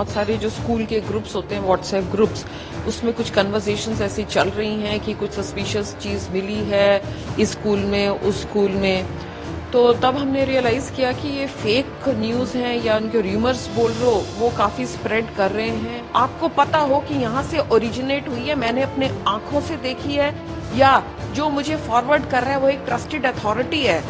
बहुत सारे जो स्कूल के ग्रुप्स होते हैं, व्हाट्सएप ग्रुप्स, उसमें कुछ कन्वर्सेशंस ऐसी चल रही हैं कि कुछ सस्पिशियस चीज़ मिली है इस स्कूल में, उस स्कूल में। तो तब हमने रियलाइज़ किया कि ये फेक न्यूज़ हैं या उनके र्यूमर्स बोल रहे हो, वो काफ़ी स्प्रेड कर रहे हैं। आपको पता हो कि यहाँ से ओरिजिनेट हुई है, मैंने अपने आंखों से देखी है, या जो मुझे फॉरवर्ड कर रहा है वो एक ट्रस्टेड अथॉरिटी है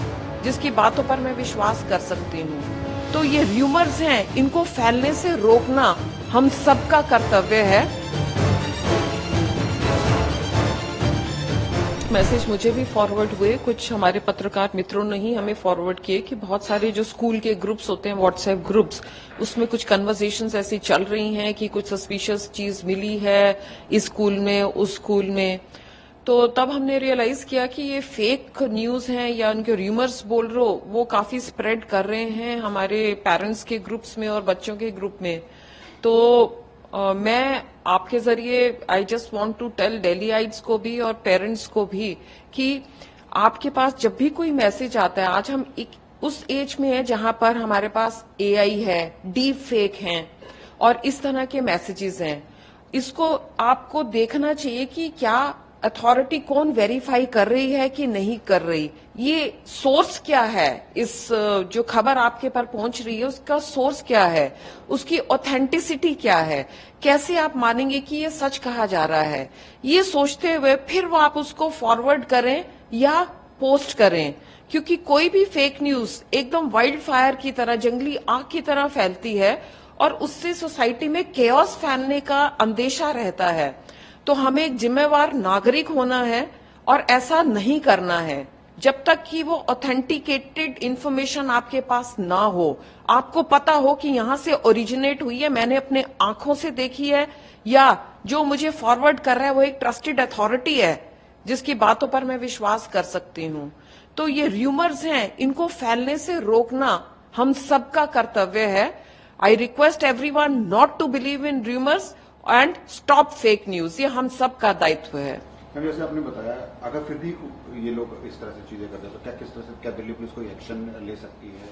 जिसकी बातों पर मैं विश्वास कर सकती हूँ। तो ये र्यूमर्स हैं, इनको फैलने से रोकना हम सबका कर्तव्य है। मैसेज मुझे भी फॉरवर्ड हुए, कुछ हमारे पत्रकार मित्रों ने ही हमें फॉरवर्ड किए कि बहुत सारे जो स्कूल के ग्रुप्स होते हैं, व्हाट्सएप ग्रुप्स, उसमें कुछ कन्वर्सेशंस ऐसी चल रही हैं कि कुछ सस्पिशियस चीज मिली है इस स्कूल में, उस स्कूल में। तो तब हमने रियलाइज किया कि ये फेक न्यूज हैं या उनके र्यूमर्स बोल रहे हो, वो काफी स्प्रेड कर रहे हैं हमारे पेरेंट्स के ग्रुप्स में और बच्चों के ग्रुप में। तो मैं आपके जरिए I just want to tell Delhiites को भी और पेरेंट्स को भी कि आपके पास जब भी कोई मैसेज आता है, आज हम उस एज में है जहां पर हमारे पास एआई है, डीप फेक हैं और इस तरह के मैसेजेस हैं, इसको आपको देखना चाहिए कि क्या अथॉरिटी कौन वेरीफाई कर रही है कि नहीं कर रही, ये सोर्स क्या है, इस जो खबर आपके पास पहुंच रही है उसका सोर्स क्या है, उसकी ऑथेंटिसिटी क्या है, कैसे आप मानेंगे कि ये सच कहा जा रहा है। ये सोचते हुए फिर वो आप उसको फॉरवर्ड करें या पोस्ट करें, क्योंकि कोई भी फेक न्यूज एकदम वाइल्ड फायर की तरह, जंगली आग की तरह फैलती है और उससे सोसाइटी में केओस फैलने का अंदेशा रहता है। तो हमें एक जिम्मेवार नागरिक होना है और ऐसा नहीं करना है जब तक कि वो ऑथेंटिकेटेड इंफॉर्मेशन आपके पास ना हो, आपको पता हो कि यहां से ओरिजिनेट हुई है, मैंने अपने आंखों से देखी है, या जो मुझे फॉरवर्ड कर रहा है वो एक ट्रस्टेड अथॉरिटी है जिसकी बातों पर मैं विश्वास कर सकती हूँ। तो ये र्यूमर्स हैं, इनको फैलने से रोकना हम सबका कर्तव्य है। I request everyone not to believe in rumours and stop fake news, ये हम सब का दायित्व है। मैम, जैसे आपने बताया, अगर फिर भी ये लोग इस तरह से चीजें करते हैं तो क्या किस तरह से क्या दिल्ली पुलिस कोई एक्शन ले सकती है?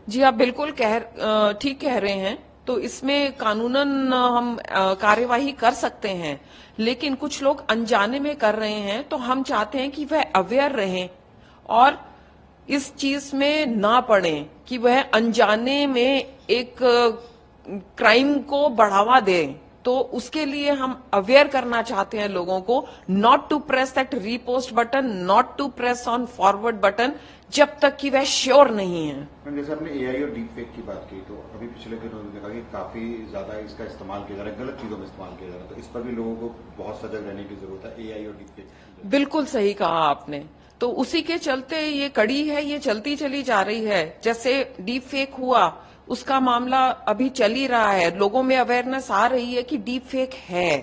जी, आप बिल्कुल ठीक कह रहे हैं। तो इसमें कानूनन हम कार्यवाही कर सकते हैं, लेकिन कुछ लोग अनजाने में कर रहे हैं, तो हम चाहते हैं कि वह अवेयर रहें और इस चीज में ना पड़ें कि वह अनजाने में एक क्राइम को बढ़ावा दें। तो उसके लिए हम अवेयर करना चाहते हैं लोगों को, not to press that repost button, not to press on forward button, जब तक कि वह श्योर नहीं है। जैसे आपने एआई और डीप फेक की बात की, तो अभी पिछले दिनों में देखा कि काफी ज्यादा इसका इस्तेमाल किया जा रहा है, गलत चीजों में इस्तेमाल किया जा रहा है, तो इस पर भी लोगों को बहुत सजग रहने की जरूरत है एआई और डीप फेक। बिल्कुल सही कहा आपने। तो उसी के चलते ये कड़ी है, ये चलती चली जा रही है। जैसे डीप फेक हुआ, उसका मामला अभी चल ही रहा है, लोगों में अवेयरनेस आ रही है कि डीप फेक है,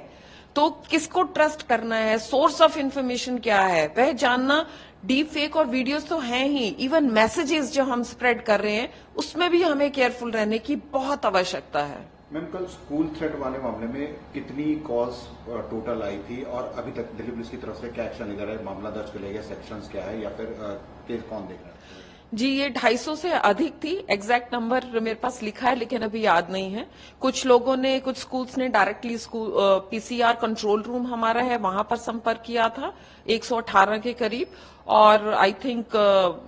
तो किसको ट्रस्ट करना है, सोर्स ऑफ इंफॉर्मेशन क्या है, वह जानना। डीप फेक और वीडियोस तो हैं ही, इवन मैसेजेस जो हम स्प्रेड कर रहे हैं उसमें भी हमें केयरफुल रहने की बहुत आवश्यकता है। मैम, कल स्कूल थ्रेट वाले मामले में कितनी कॉल्स टोटल आई थी और अभी तक दिल्ली पुलिस की तरफ से क्या एक्शन लिया जा रहा है, मामला दर्ज कर लिया गया, सेक्शंस क्या है या फिर केस कौन देख रहा है? जी, ये 250 से अधिक थी, एग्जैक्ट नंबर मेरे पास लिखा है लेकिन अभी याद नहीं है। कुछ लोगों ने, कुछ स्कूल्स ने directly school PCR control room हमारा है वहां पर संपर्क किया था, 118 के करीब, और आई थिंक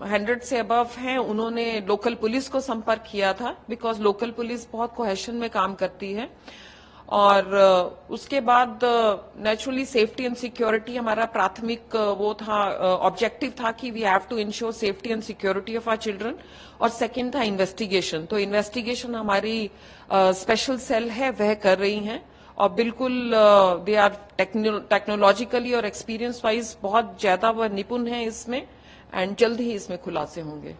100 से अबव हैं, उन्होंने लोकल पुलिस को संपर्क किया था, बिकॉज लोकल पुलिस बहुत कोहेशन में काम करती है। और उसके बाद नेचुरली सेफ्टी एंड सिक्योरिटी हमारा प्राथमिक वो था, ऑब्जेक्टिव था कि we have to ensure safety and security of our children, और सेकंड था इन्वेस्टिगेशन। तो इन्वेस्टिगेशन हमारी स्पेशल सेल है वह कर रही हैं, और बिल्कुल दे आर टेक्नोलॉजिकली और एक्सपीरियंस वाइज बहुत ज्यादा वह निपुण है इसमें, एंड जल्द ही इसमें खुलासे होंगे।